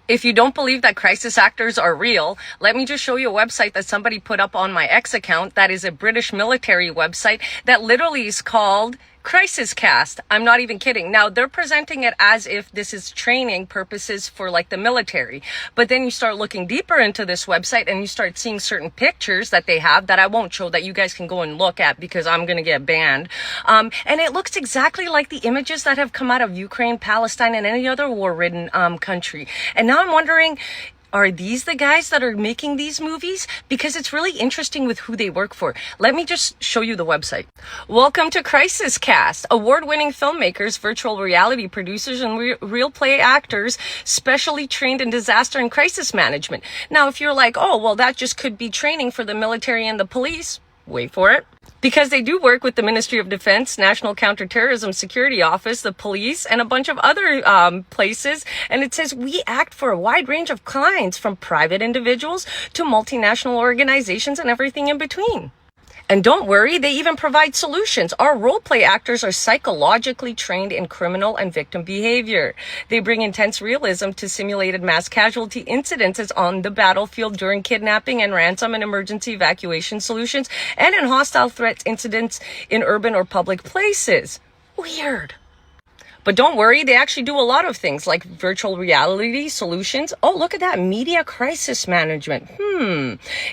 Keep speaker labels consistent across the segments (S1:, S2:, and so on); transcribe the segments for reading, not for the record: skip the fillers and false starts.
S1: If you don't believe that crisis actors are real, let me just show you a website that somebody put up on my X account. That is a British military website that literally is called Crisis Cast. I'm not even kidding. Now, they're presenting it as if this is training purposes for like the military. But then you start looking deeper into this website and you start seeing certain pictures that they have that I won't show, that you guys can go and look at because I'm going to get banned. And it looks exactly like the images that have come out of Ukraine, Palestine, and any other war-ridden country. And now I'm wondering, are these the guys that are making these movies? Because it's really interesting with who they work for. Let me just show you the website. Welcome to Crisis Cast. Award-winning filmmakers, virtual reality producers, and real play actors specially trained in disaster and crisis management. Now, if you're like, oh, well, that just could be training for the military and the police, wait for it. Because they do work with the Ministry of Defense, National Counterterrorism Security Office, the police, and a bunch of other places. And it says we act for a wide range of clients, from private individuals to multinational organizations and everything in between. And don't worry, they even provide solutions. Our role-play actors are psychologically trained in criminal and victim behavior. They bring intense realism to simulated mass casualty incidences on the battlefield during kidnapping and ransom and emergency evacuation solutions, and in hostile threats incidents in urban or public places. Weird. But don't worry, they actually do a lot of things like virtual reality solutions. Oh, look at that. Media crisis management.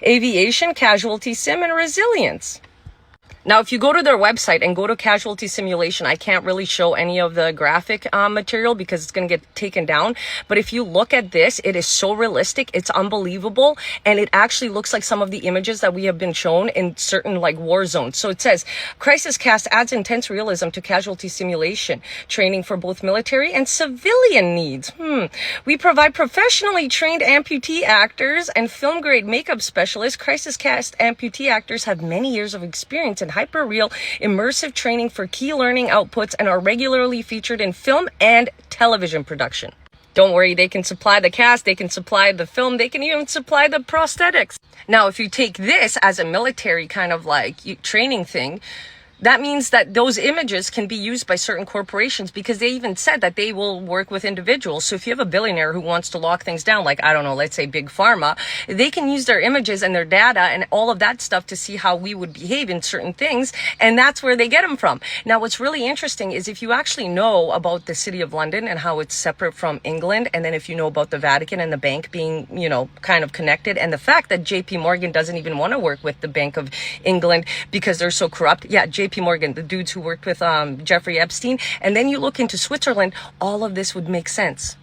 S1: Aviation, casualty sim, and resilience. Now, if you go to their website and go to casualty simulation, I can't really show any of the graphic material because it's going to get taken down. But if you look at this, it is so realistic. It's unbelievable. And it actually looks like some of the images that we have been shown in certain like war zones. So it says, Crisis Cast adds intense realism to casualty simulation, training for both military and civilian needs. We provide professionally trained amputee actors and film grade makeup specialists. Crisis Cast amputee actors have many years of experience in hyper-real, immersive training for key learning outputs and are regularly featured in film and television production. Don't worry, they can supply the cast, they can supply the film, they can even supply the prosthetics. Now, if you take this as a military kind of like training thing, that means that those images can be used by certain corporations, because they even said that they will work with individuals. So if you have a billionaire who wants to lock things down, like, I don't know, let's say Big Pharma, they can use their images and their data and all of that stuff to see how we would behave in certain things. And that's where they get them from. Now, what's really interesting is if you actually know about the City of London and how it's separate from England, and then if you know about the Vatican and the bank being, you know, kind of connected, and the fact that JP Morgan doesn't even want to work with the Bank of England because they're so corrupt. Yeah, JP Morgan, the dudes who worked with Jeffrey Epstein. And then you look into Switzerland, all of this would make sense.